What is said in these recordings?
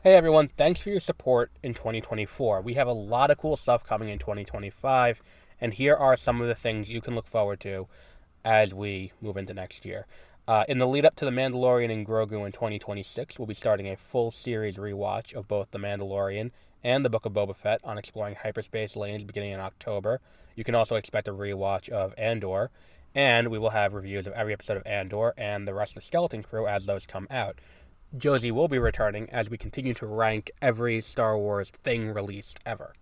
Hey everyone, thanks for your support in 2024. We have a lot of cool stuff coming in 2025, and here are some of the things you can look forward to as we move into next year. In the lead up to The Mandalorian and Grogu in 2026, we'll be starting a full series rewatch of both The Mandalorian and The Book of Boba Fett on exploring hyperspace lanes beginning in October. You can also expect a rewatch of Andor, and we will have reviews of every episode of Andor and the rest of the Skeleton Crew as those come out. Josie will be returning as we continue to rank every Star Wars thing released ever.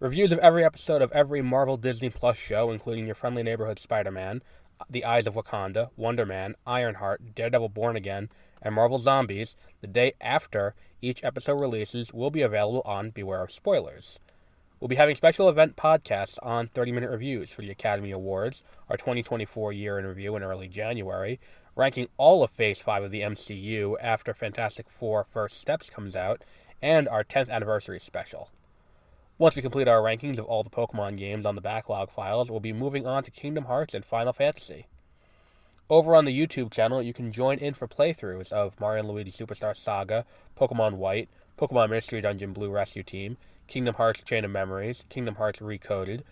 Reviews of every episode of every Marvel Disney Plus show, including Your Friendly Neighborhood Spider-Man, The Eyes of Wakanda, Wonder Man, Ironheart, Daredevil Born Again, and Marvel Zombies, the day after each episode releases, will be available on Beware of Spoilers. We'll be having special event podcasts on 30-minute reviews for the Academy Awards, our 2024 year in review in early January, ranking all of Phase 5 of the MCU after Fantastic Four First Steps comes out, and our 10th anniversary special. Once we complete our rankings of all the Pokemon games on the backlog files, we'll be moving on to Kingdom Hearts and Final Fantasy. Over on the YouTube channel, you can join in for playthroughs of Mario & Luigi Superstar Saga, Pokemon White, Pokemon Mystery Dungeon Blue Rescue Team, Kingdom Hearts Chain of Memories, Kingdom Hearts Recoded,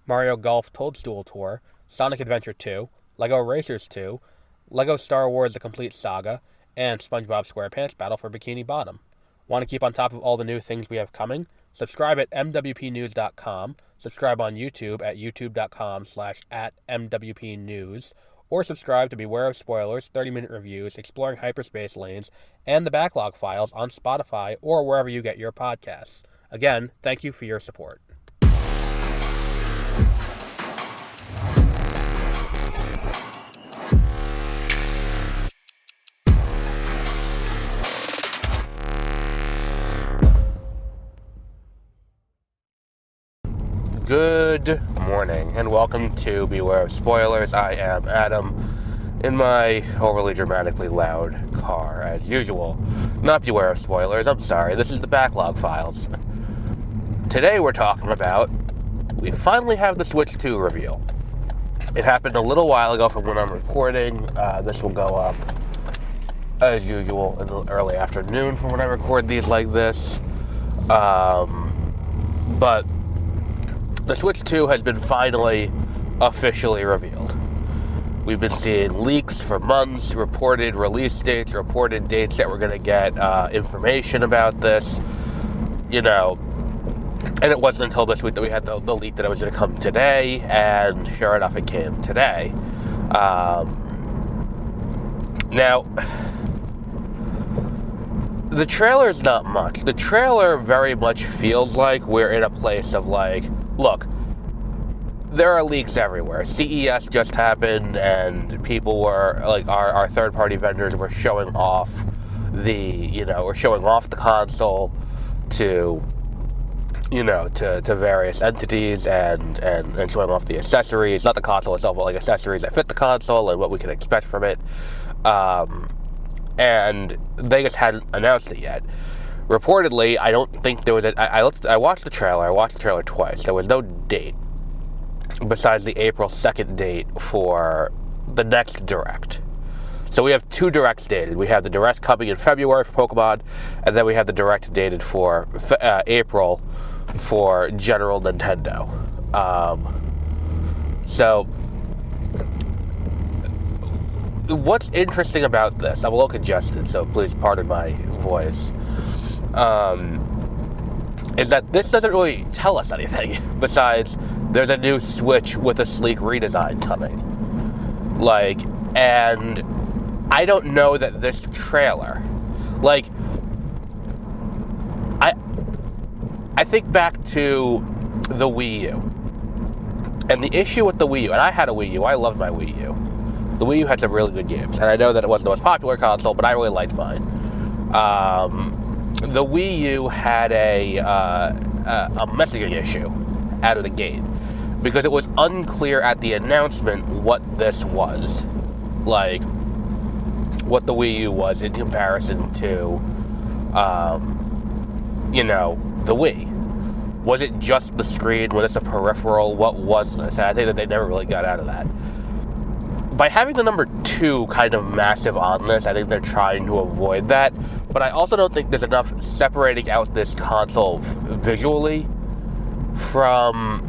Mario Golf Toadstool Tour, Sonic Adventure 2, LEGO Racers 2, LEGO Star Wars The Complete Saga, and SpongeBob SquarePants Battle for Bikini Bottom. Want to keep on top of all the new things we have coming? Subscribe at mwpnews.com, subscribe on YouTube at youtube.com/@mwpnews, or subscribe to Beware of Spoilers, 30-minute reviews, exploring hyperspace lanes, and the backlog files on Spotify or wherever you get your podcasts. Again, thank you for your support. Good morning, and welcome to Beware of Spoilers. I am Adam, in my overly dramatically loud car, as usual. Not Beware of Spoilers, I'm sorry, this is the Backlog Files. Today we're talking about, we finally have the Switch 2 reveal. It happened a little while ago from when I'm recording. This will go up, as usual, in the early afternoon from when I record these like this. But the Switch 2 has been finally officially revealed. We've been seeing leaks for months, reported release dates, reported dates that we're going to get information about this, and it wasn't until this week that we had the leak that it was going to come today, and sure enough, it came today. Now, the trailer is not much. The trailer very much feels like we're in a place of look, there are leaks everywhere. CES just happened, and people were, our third-party vendors were showing off the console to various entities and showing off the accessories, not the console itself, but accessories that fit the console and what we can expect from it. And they just hadn't announced it yet. Reportedly, I don't think there was I watched the trailer twice. There was no date besides the April 2nd date for the next Direct. So we have two Directs dated. We have the Direct coming in February for Pokemon, and then we have the Direct dated for April for General Nintendo. So what's interesting about this, I'm a little congested, so please pardon my voice, is that this doesn't really tell us anything besides there's a new Switch with a sleek redesign coming. And I don't know that this trailer, I think back to the Wii U. And the issue with the Wii U, and I had a Wii U, I loved my Wii U. The Wii U had some really good games, and I know that it wasn't the most popular console, but I really liked mine. The Wii U had a messaging issue out of the gate, because it was unclear at the announcement what this was. What the Wii U was in comparison to, the Wii. Was it just the screen? Was this a peripheral? What was this? And I think that they never really got out of that. By having the number 2 kind of massive on this, I think they're trying to avoid that. but I also don't think there's enough separating out this console visually from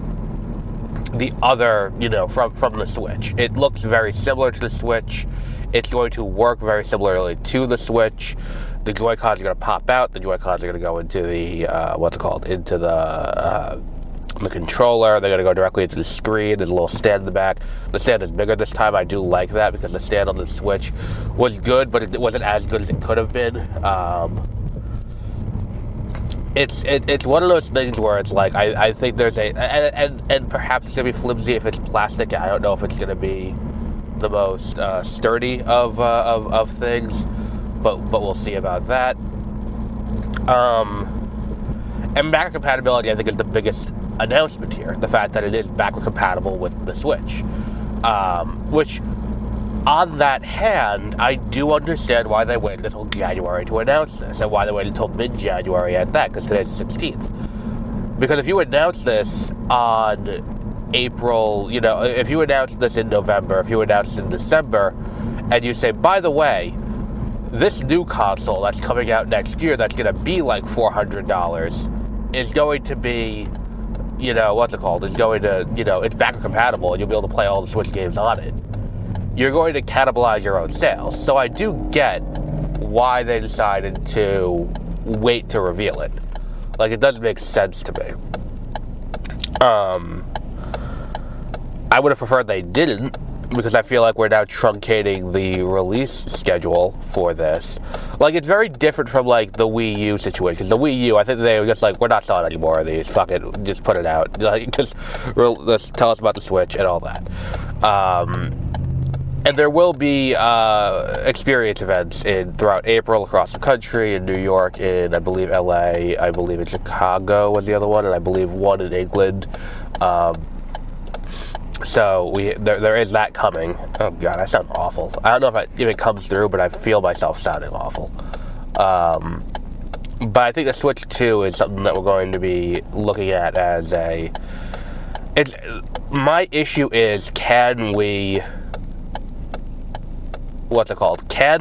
the other, from the Switch. It looks very similar to the Switch. It's going to work very similarly to the Switch. The Joy-Cons are going to pop out. The Joy-Cons are going to go into the, into the controller. They're going to go directly into the screen. There's a little stand in the back. The stand is bigger this time. I do like that because the stand on the Switch was good, but it wasn't as good as it could have been. It's one of those things where it's like, I think there's and perhaps it's going to be flimsy if it's plastic. I don't know if it's going to be the most sturdy of things, but we'll see about that. And backward compatibility, I think, is the biggest announcement here. The fact that it is backward compatible with the Switch. Which, on that hand, I do understand why they waited until January to announce this, and why they waited until mid-January at that, because today's the 16th. Because if you announce this on April, if you announce this in November, if you announce it in December, and you say, by the way, this new console that's coming out next year that's going to be like $400 is going to be, is going to, it's backward compatible and you'll be able to play all the Switch games on it. You're going to cannibalize your own sales. So I do get why they decided to wait to reveal it. Like, it does make sense to me. I would have preferred they didn't, because I feel like we're now truncating the release schedule for this. Like, it's very different from, like, the Wii U situation. The Wii U, I think they were just like, we're not selling any more of these. Fuck it. Just put it out. Like, just tell us about the Switch and all that. And there will be experience events throughout April across the country, in New York, in, I believe, LA, I believe in Chicago was the other one, and I believe one in England. So there is that coming. Oh god, I sound awful. I don't know if it comes through, but I feel myself sounding awful. But I think the Switch 2 is something that we're going to be looking at as my issue is, can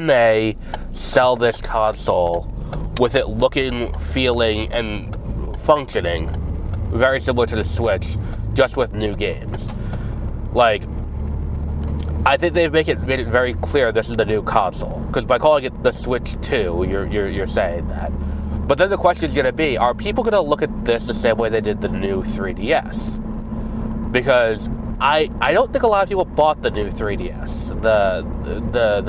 they sell this console with it looking, feeling, and functioning very similar to the Switch, just with new games? Like, I think they've made it very clear this is the new console, because by calling it the Switch 2, you're saying that. But then the question is going to be, are people going to look at this the same way they did the new 3DS? Because I don't think a lot of people bought the new 3DS, the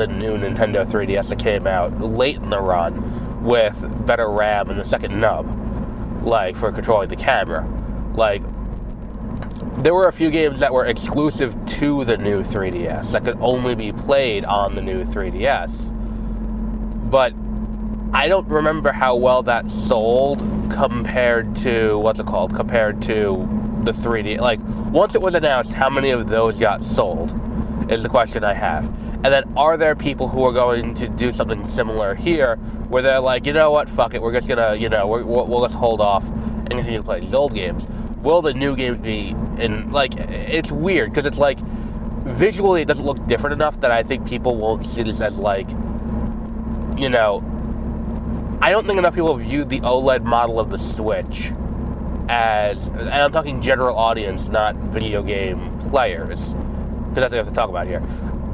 new Nintendo 3DS that came out late in the run with better RAM and the second nub, like, for controlling the camera. Like, there were a few games that were exclusive to the new 3DS that could only be played on the new 3DS. But I don't remember how well that sold compared to, compared to the 3D. Like, once it was announced, how many of those got sold is the question I have. And then, are there people who are going to do something similar here, where they're like, you know what, fuck it, we're just gonna, we'll just hold off and continue to play these old games? Will the new games be in, like, it's weird, because it's like, visually it doesn't look different enough that I think people won't see this as, like, I don't think enough people view the OLED model of the Switch as, and I'm talking general audience, not video game players, because that's what we have to talk about here.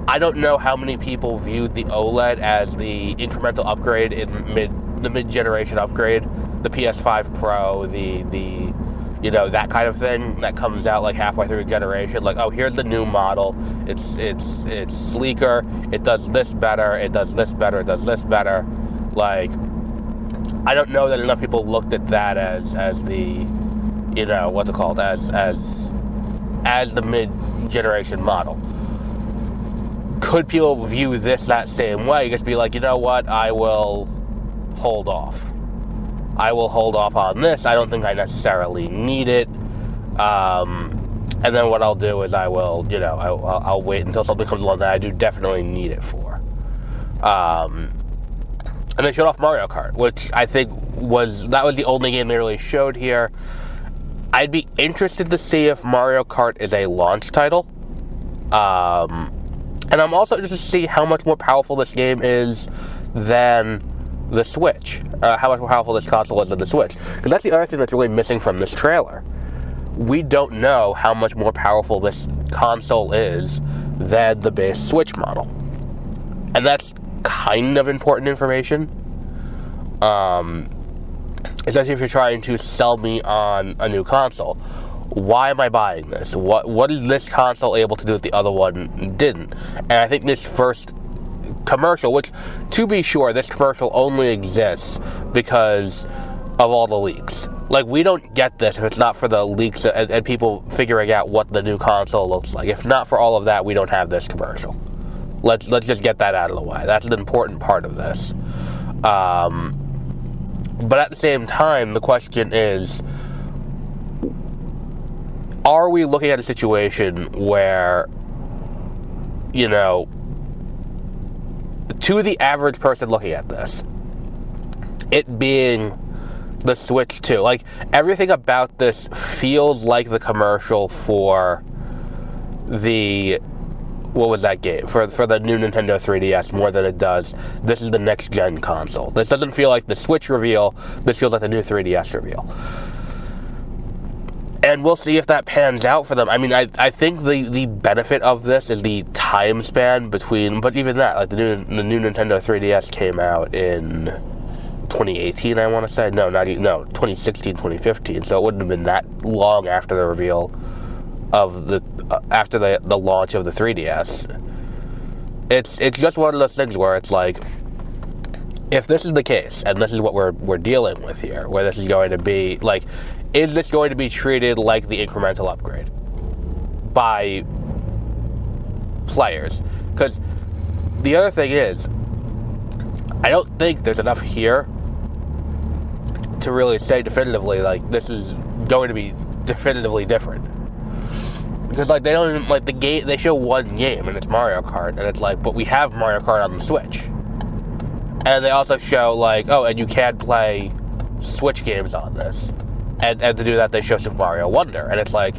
I don't know how many people viewed the OLED as the incremental upgrade in the mid-generation upgrade, the PS5 Pro, the that kind of thing that comes out like halfway through a generation. Like, oh, here's the new model. It's sleeker. It does this better. It does this better. It does this better. Like, I don't know that enough people looked at that as the, as the mid-generation model. Could people view this that same way? Just be like, you know what? I will hold off. I will hold off on this. I don't think I necessarily need it. And then what I'll do is I will, I'll wait until something comes along that I do definitely need it for. And they showed off Mario Kart, which I think was the only game they really showed here. I'd be interested to see if Mario Kart is a launch title. And I'm also interested to see how much more powerful this game is than the Switch. How much more powerful this console is than the Switch. Because that's the other thing that's really missing from this trailer. We don't know how much more powerful this console is than the base Switch model. And that's kind of important information. Especially if you're trying to sell me on a new console. Why am I buying this? What is this console able to do that the other one didn't? And I think this first commercial, which, to be sure, this commercial only exists because of all the leaks. Like, we don't get this if it's not for the leaks and people figuring out what the new console looks like. If not for all of that, we don't have this commercial. Let's just get that out of the way. That's an important part of this. But at the same time, the question is, are we looking at a situation where, you know, to the average person looking at this, it being the Switch 2, like, everything about this feels like the commercial for the, what was that game? For the new Nintendo 3DS more than it does, this is the next-gen console. This doesn't feel like the Switch reveal, this feels like the new 3DS reveal. And we'll see if that pans out for them. I mean, I think the benefit of this is the time span between, but even that, like the new Nintendo 3DS came out in 2018, I want to say. No, 2016, 2015. So it wouldn't have been that long after the reveal of after the launch of the 3DS. It's just one of those things where it's like, if this is the case, and this is what we're dealing with here, where this is going to be, like, is this going to be treated like the incremental upgrade by players? Because the other thing is, I don't think there's enough here to really say definitively, like, this is going to be definitively different. Because, like, they don't even, like, the game, they show one game, and it's Mario Kart, and it's like, but we have Mario Kart on the Switch. And they also show, like, oh, and you can play Switch games on this. And to do that, they show Super Mario Wonder. And it's like,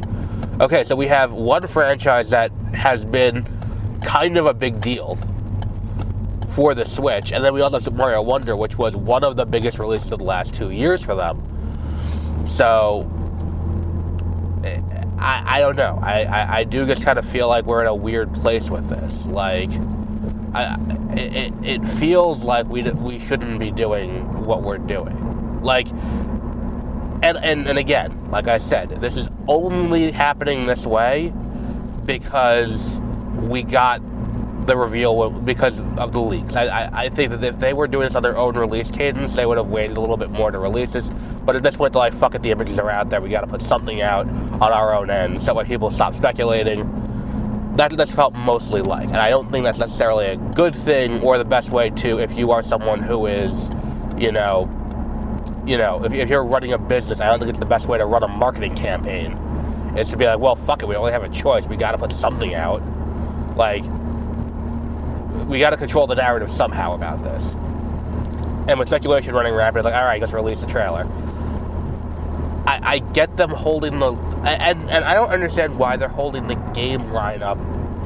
okay, so we have one franchise that has been kind of a big deal for the Switch. And then we also have Super Mario Wonder, which was one of the biggest releases of the last 2 years for them. So, I don't know. I do just kind of feel like we're in a weird place with this. Like, it feels like we shouldn't be doing what we're doing. Like, and again, like I said, this is only happening this way because we got the reveal because of the leaks. I think that if they were doing this on their own release cadence, they would have waited a little bit more to release this. But at this point, they're like, fuck it, the images are out there, we gotta put something out on our own end, so that way people stop speculating. That's felt mostly like. And I don't think that's necessarily a good thing or the best way to, if you are someone who is, if you're running a business, I don't think it's the best way to run a marketing campaign. Is to be like, well, fuck it, we only have a choice, we gotta put something out. Like, we gotta control the narrative somehow about this. And with speculation running rapid, like, alright, let's release the trailer. I get them holding the... And I don't understand why they're holding the game lineup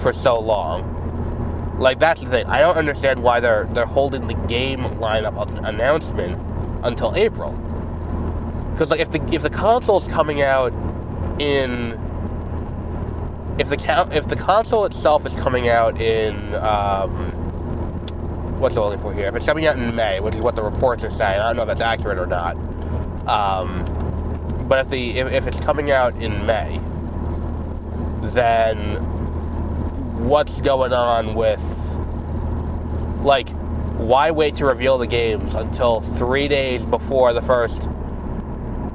for so long. Like, that's the thing. I don't understand why they're holding the game lineup announcement until April. Because, like, if the console's coming out in... If the console itself is coming out in... what's it looking for here? If it's coming out in May, which is what the reports are saying, I don't know if that's accurate or not. But if it's coming out in May, then what's going on with, like, why wait to reveal the games until 3 days before the first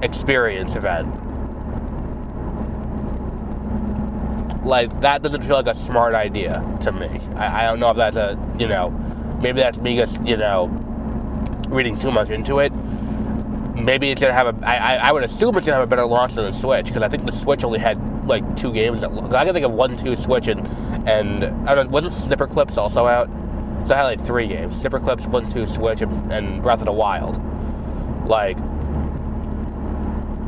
experience event? Like, that doesn't feel like a smart idea to me. I don't know if that's maybe that's me just, reading too much into it. Maybe it's going to have I would assume it's going to have a better launch than the Switch, because I think the Switch only had, like, 2 games. I can think of 1, 2 Switch, and I don't know, wasn't Snipper Clips also out? So I had, like, 3 games. Snipper Clips, 1, 2 Switch, and Breath of the Wild. Like,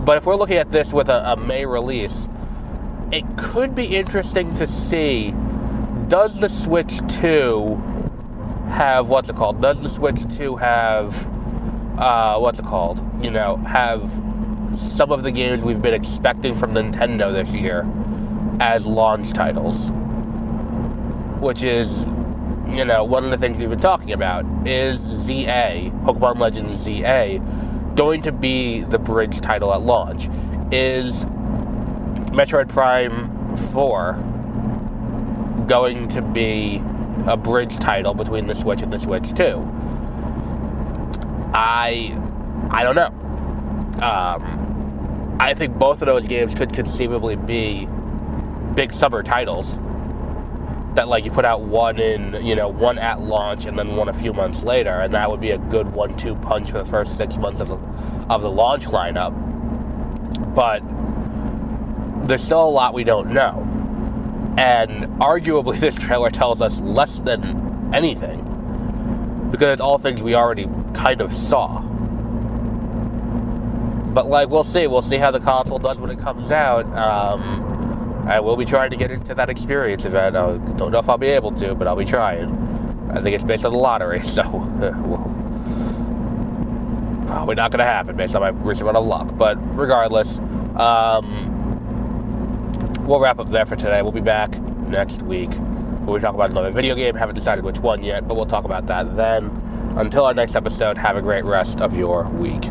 but if we're looking at this with a May release, it could be interesting to see, does the Switch 2 have, Does the Switch 2 have have some of the games we've been expecting from Nintendo this year as launch titles. Which is, one of the things we've been talking about. Is ZA, Pokemon Legends ZA, going to be the bridge title at launch? Is Metroid Prime 4 going to be a bridge title between the Switch and the Switch 2? I don't know. I think both of those games could conceivably be big summer titles that, like, you put out one at launch and then one a few months later, and that would be a good 1-2 punch for the first 6 months of the launch lineup. But there's still a lot we don't know. And arguably this trailer tells us less than anything, because it's all things we already kind of saw. But, we'll see. We'll see how the console does when it comes out. I will be trying to get into that experience event. I don't know if I'll be able to, but I'll be trying. I think it's based on the lottery, so probably not going to happen based on my recent run of luck. But regardless, we'll wrap up there for today. We'll be back next week. We'll be talking about another video game. Haven't decided which one yet, but we'll talk about that then. Until our next episode, have a great rest of your week.